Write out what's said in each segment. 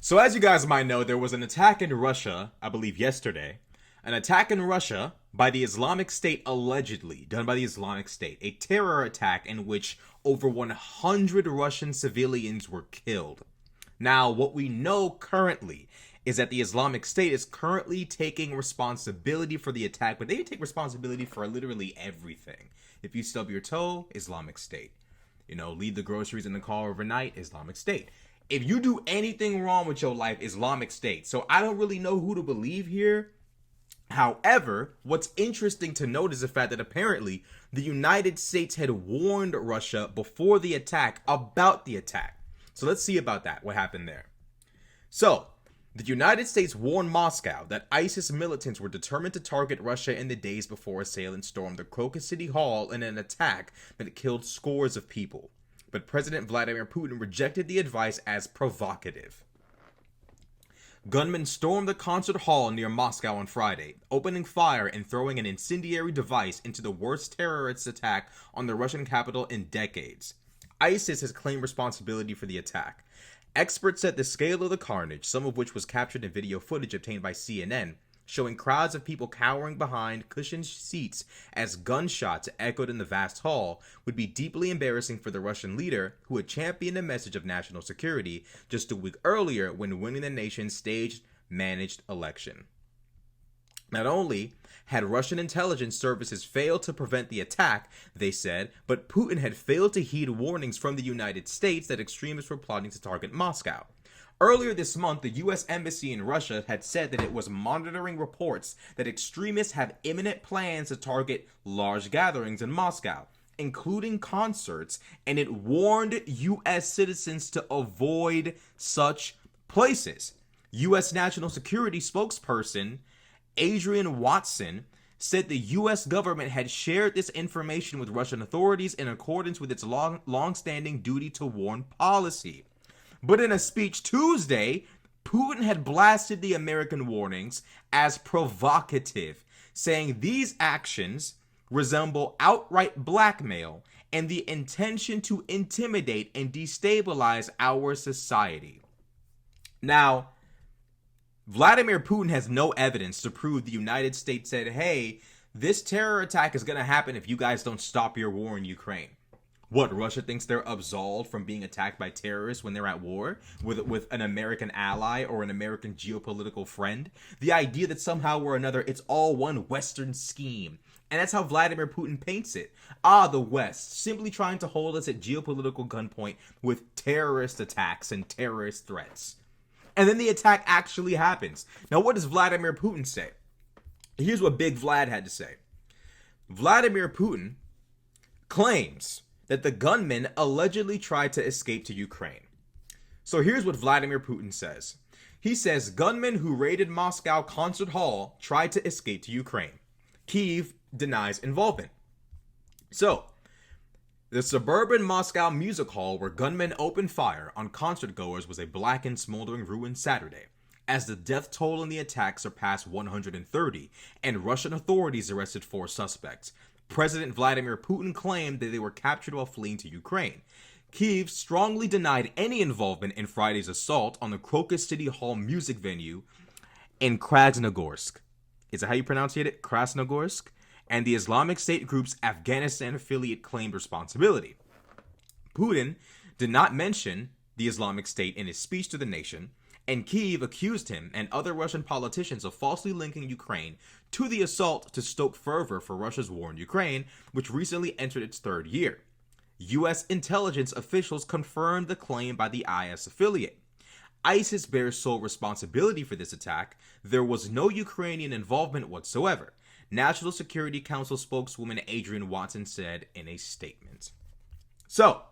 So as you guys might know, there was an attack in Russia, I believe yesterday. An attack in Russia by the Islamic State, allegedly done by the Islamic State. A terror attack in which over 100 Russian civilians were killed. Now, what we know currently is that the Islamic State is currently taking responsibility for the attack, but they take responsibility for literally everything. If you stub your toe, Islamic State. Leave the groceries in the car overnight, Islamic State. If you do anything wrong with your life, Islamic State. So I don't really know who to believe here. However, what's interesting to note is the fact that apparently the United States had warned Russia before the attack about the attack. So let's see about that, what happened there. So, the United States warned Moscow that ISIS militants were determined to target Russia in the days before assailants stormed the Crocus City Hall in an attack that killed scores of people. But President Vladimir Putin rejected the advice as provocative. Gunmen stormed the concert hall near Moscow on Friday, opening fire and throwing an incendiary device into the worst terrorist attack on the Russian capital in decades. ISIS has claimed responsibility for the attack. Experts said the scale of the carnage, some of which was captured in video footage obtained by CNN, showing crowds of people cowering behind cushioned seats as gunshots echoed in the vast hall, would be deeply embarrassing for the Russian leader who had championed a message of national security just a week earlier when winning the nation's staged, managed election. Not only had Russian intelligence services failed to prevent the attack, they said, but Putin had failed to heed warnings from the United States that extremists were plotting to target Moscow. Earlier this month, the U.S. Embassy in Russia had said that it was monitoring reports that extremists have imminent plans to target large gatherings in Moscow, including concerts, and it warned U.S. citizens to avoid such places. U.S. National Security spokesperson Adrian Watson said the U.S. government had shared this information with Russian authorities in accordance with its long-standing duty to warn policy. But in a speech Tuesday, Putin had blasted the American warnings as provocative, saying these actions resemble outright blackmail and the intention to intimidate and destabilize our society. Now, Vladimir Putin has no evidence to prove the United States said, hey, this terror attack is going to happen if you guys don't stop your war in Ukraine. What, Russia thinks they're absolved from being attacked by terrorists when they're at war with an American ally or an American geopolitical friend? The idea that somehow or another it's all one Western scheme. And that's how Vladimir Putin paints it. The West, simply trying to hold us at geopolitical gunpoint with terrorist attacks and terrorist threats. And then the attack actually happens. Now, what does Vladimir Putin say? Here's what Big Vlad had to say. Vladimir Putin claims that the gunmen allegedly tried to escape to Ukraine. So here's what Vladimir Putin says. He says gunmen who raided Moscow concert hall tried to escape to Ukraine. Kyiv denies involvement. So, the suburban Moscow music hall where gunmen opened fire on concertgoers was a blackened, smoldering ruin Saturday, as the death toll in the attack surpassed 130, and Russian authorities arrested 4 suspects. President Vladimir Putin claimed that they were captured while fleeing to Ukraine. Kyiv strongly denied any involvement in Friday's assault on the Crocus City Hall music venue in Krasnogorsk. Is that how you pronounce it? Krasnogorsk? And the Islamic State group's Afghanistan affiliate claimed responsibility. Putin did not mention the Islamic State in his speech to the nation, and Kyiv accused him and other Russian politicians of falsely linking Ukraine to the assault to stoke fervor for Russia's war in Ukraine, which recently entered its 3rd year. U.S. intelligence officials confirmed the claim by the IS affiliate. ISIS bears sole responsibility for this attack. There was no Ukrainian involvement whatsoever, National Security Council spokeswoman Adrian Watson said in a statement. So,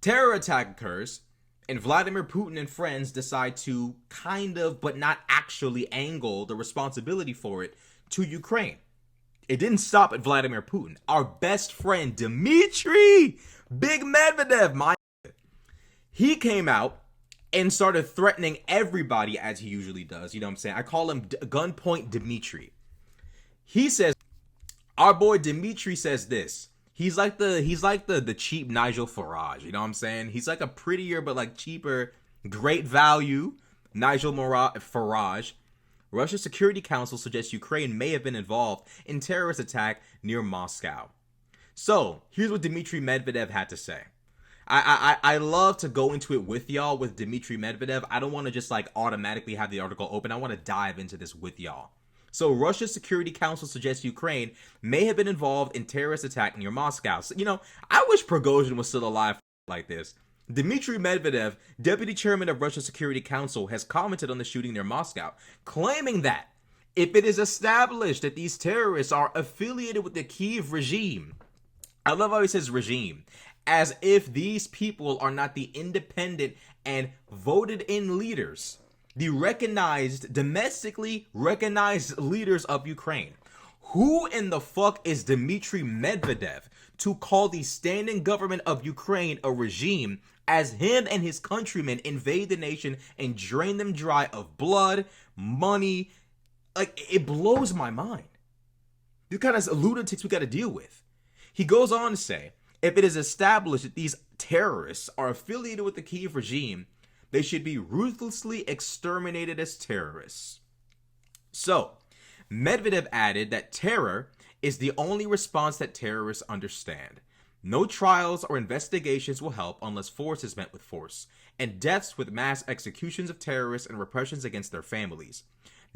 terror attack occurs, and Vladimir Putin and friends decide to kind of, but not actually, angle the responsibility for it to Ukraine. It didn't stop at Vladimir Putin. Our best friend, Dmitry Big Medvedev, he came out and started threatening everybody as he usually does. You know what I'm saying? I call him Gunpoint Dmitry. He says, our boy Dmitry says this. He's like the cheap Nigel Farage. You know what I'm saying? He's like a prettier but like cheaper Great value, Nigel Farage. Russia's Security Council suggests Ukraine may have been involved in terrorist attack near Moscow. So, here's what Dmitry Medvedev had to say. I love to go into it with y'all with Dmitry Medvedev. I don't want to just like automatically have the article open. I want to dive into this with y'all. So, Russia's Security Council suggests Ukraine may have been involved in terrorist attack near Moscow. So, I wish Prigozhin was still alive like this. Dmitry Medvedev, deputy chairman of Russia's Security Council, has commented on the shooting near Moscow, claiming that if it is established that these terrorists are affiliated with the Kyiv regime, I love how he says regime, as if these people are not the independent and voted in leaders, the domestically recognized leaders of Ukraine. Who in the fuck is Dmitry Medvedev to call the standing government of Ukraine a regime as him and his countrymen invade the nation and drain them dry of blood, money? Like, it blows my mind. These kind of lunatics we got to deal with. He goes on to say, if it is established that these terrorists are affiliated with the Kyiv regime, they should be ruthlessly exterminated as terrorists. So, Medvedev added that terror is the only response that terrorists understand. No trials or investigations will help unless force is met with force, and deaths with mass executions of terrorists and repressions against their families.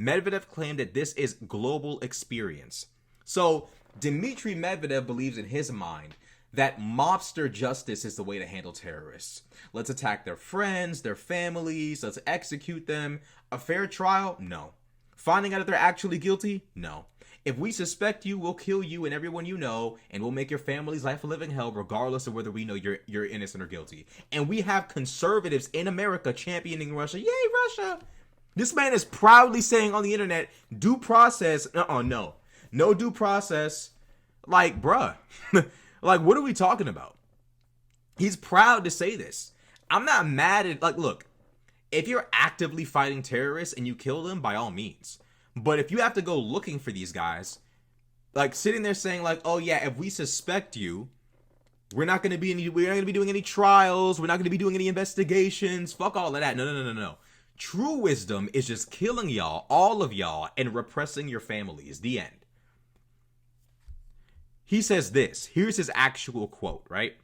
Medvedev claimed that this is global experience. So, Dmitry Medvedev believes in his mind that mobster justice is the way to handle terrorists. Let's attack their friends, their families, let's execute them. A fair trial? No. Finding out if they're actually guilty? No. If we suspect you, we'll kill you and everyone you know, and we'll make your family's life a living hell regardless of whether we know you're innocent or guilty. And we have conservatives in America championing Russia. Yay, Russia! This man is proudly saying on the internet, due process. No. No due process. Like, bruh. Like, what are we talking about? He's proud to say this. I'm not mad at, like, look, if you're actively fighting terrorists and you kill them, by all means. But if you have to go looking for these guys, like sitting there saying like, oh yeah, if we suspect you, we're not going to be doing any trials. We're not going to be doing any investigations. Fuck all of that. No. True wisdom is just killing y'all, all of y'all, and repressing your families. The end. He says this. Here's his actual quote, right?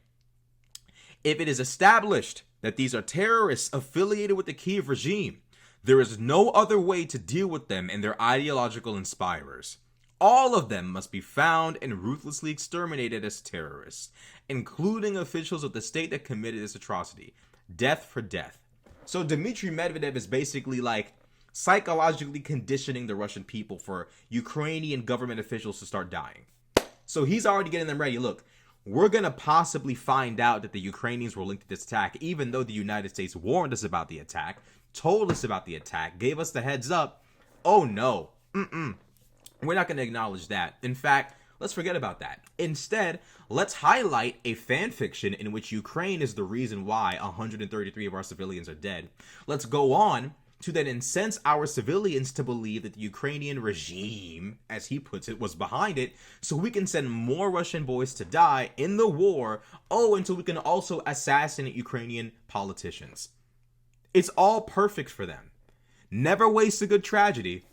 If it is established that these are terrorists affiliated with the Kyiv regime, there is no other way to deal with them and their ideological inspirers. All of them must be found and ruthlessly exterminated as terrorists, including officials of the state that committed this atrocity. Death for death. So Dmitry Medvedev is basically like psychologically conditioning the Russian people for Ukrainian government officials to start dying. So he's already getting them ready. Look, we're going to possibly find out that the Ukrainians were linked to this attack, even though the United States warned us about the attack, told us about the attack, gave us the heads up. Oh no. We're not going to acknowledge that. In fact, let's forget about that. Instead, let's highlight a fan fiction in which Ukraine is the reason why 133 of our civilians are dead. Let's go on to then incense our civilians to believe that the Ukrainian regime, as he puts it, was behind it, so we can send more Russian boys to die in the war, until we can also assassinate Ukrainian politicians. It's all perfect for them. Never waste a good tragedy.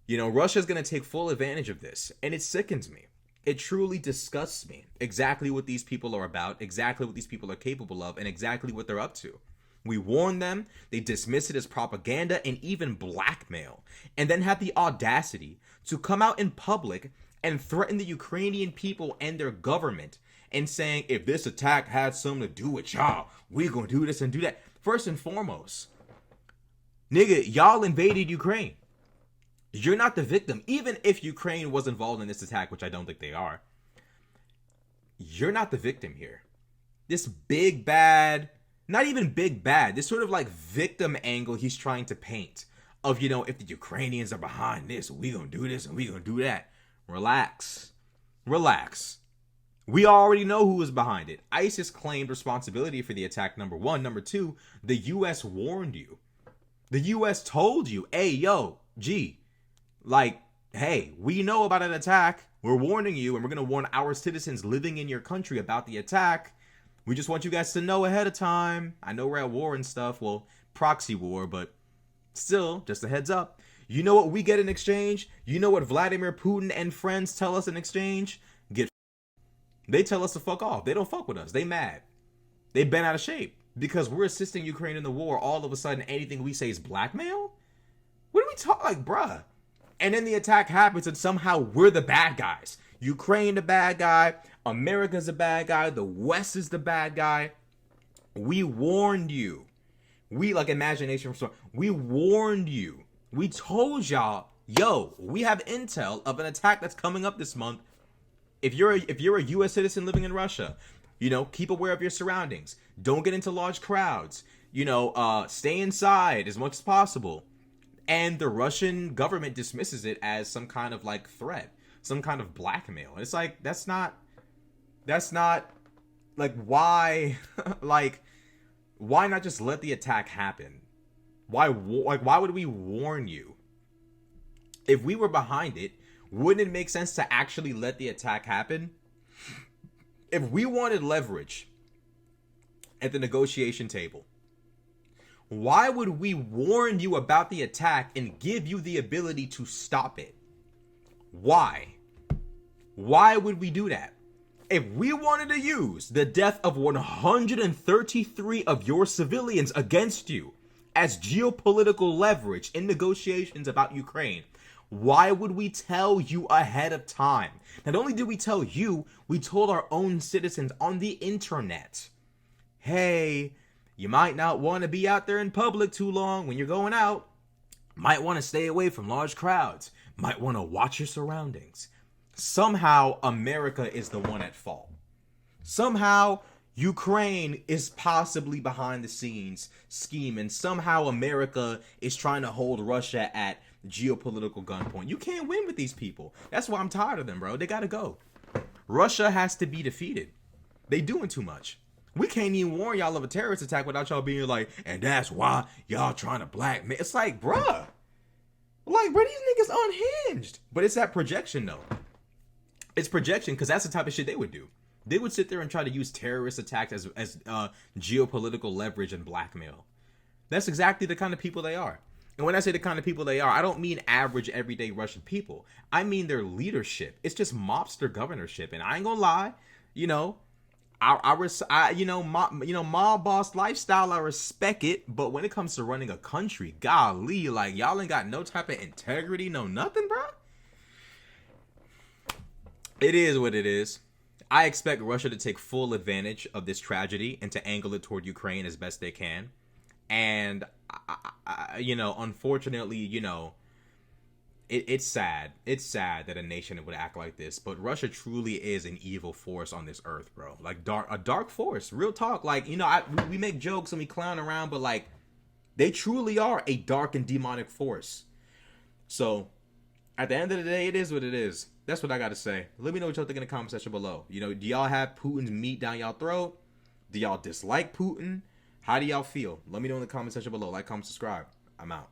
Russia's going to take full advantage of this, and it sickens me. It truly disgusts me. Exactly what these people are about, exactly what these people are capable of, and exactly what they're up to. We warn them, they dismiss it as propaganda and even blackmail, and then have the audacity to come out in public and threaten the Ukrainian people and their government and saying, if this attack had something to do with y'all, we gonna do this and do that. First and foremost, nigga, y'all invaded Ukraine. You're not the victim. Even if Ukraine was involved in this attack, which I don't think they are, you're not the victim here. This big bad, not even big bad, this sort of like victim angle he's trying to paint of, if the Ukrainians are behind this, we gonna do this and we gonna do that. Relax. We already know who is behind it. ISIS claimed responsibility for the attack, number one. Number two, the U.S. warned you. The U.S. told you, hey, we know about an attack. We're warning you, and we're going to warn our citizens living in your country about the attack. We just want you guys to know ahead of time. I know we're at war and stuff. Well, proxy war, but still, just a heads up. You know what we get in exchange? You know what Vladimir Putin and friends tell us in exchange? They tell us to fuck off. They don't fuck with us. They mad. They bent out of shape. Because we're assisting Ukraine in the war, all of a sudden anything we say is blackmail? What are we talking like, bruh? And then the attack happens and somehow we're the bad guys. Ukraine the bad guy. America's the bad guy. The West is the bad guy. We warned you. We, like Imagination Storm, we warned you. We told y'all, yo, we have intel of an attack that's coming up this month. If you're a U.S. citizen living in Russia, you know, keep aware of your surroundings. Don't get into large crowds. You know, stay inside as much as possible. And the Russian government dismisses it as some kind of like threat, some kind of blackmail. And it's like, that's not like, why, like, why not just let the attack happen? Why would we warn you? If we were behind it, wouldn't it make sense to actually let the attack happen? If we wanted leverage at the negotiation table, why would we warn you about the attack and give you the ability to stop it? Why? Why would we do that? If we wanted to use the death of 133 of your civilians against you as geopolitical leverage in negotiations about Ukraine, why would we tell you ahead of time? Not only did we tell you, we told our own citizens on the internet. Hey, you might not want to be out there in public too long when you're going out. Might want to stay away from large crowds. Might want to watch your surroundings. Somehow, America is the one at fault. Somehow, Ukraine is possibly behind the scenes scheme, and somehow America is trying to hold Russia at geopolitical gunpoint. You can't win with these people. That's why I'm tired of them, bro. They gotta go. Russia has to be defeated. They doing too much. We can't even warn y'all of a terrorist attack without y'all being like, and that's why y'all trying to blackmail. It's like, bruh. Like, bro, these niggas unhinged. But it's that projection, though. It's projection, because that's the type of shit they would do. They would sit there and try to use terrorist attacks as geopolitical leverage and blackmail. That's exactly the kind of people they are. And when I say the kind of people they are, I don't mean average, everyday Russian people. I mean their leadership. It's just mobster governorship. And I ain't gonna lie, you know, mob boss lifestyle, I respect it. But when it comes to running a country, golly, like, y'all ain't got no type of integrity, no nothing, bro. It is what it is. I expect Russia to take full advantage of this tragedy and to angle it toward Ukraine as best they can. And, unfortunately, it's sad. It's sad that a nation would act like this. But Russia truly is an evil force on this earth, bro. Like, a dark force. Real talk. Like, we make jokes and we clown around, but, like, they truly are a dark and demonic force. So, at the end of the day, it is what it is. That's what I got to say. Let me know what y'all think in the comment section below. Do y'all have Putin's meat down y'all throat? Do y'all dislike Putin? How do y'all feel? Let me know in the comment section below. Like, comment, subscribe. I'm out.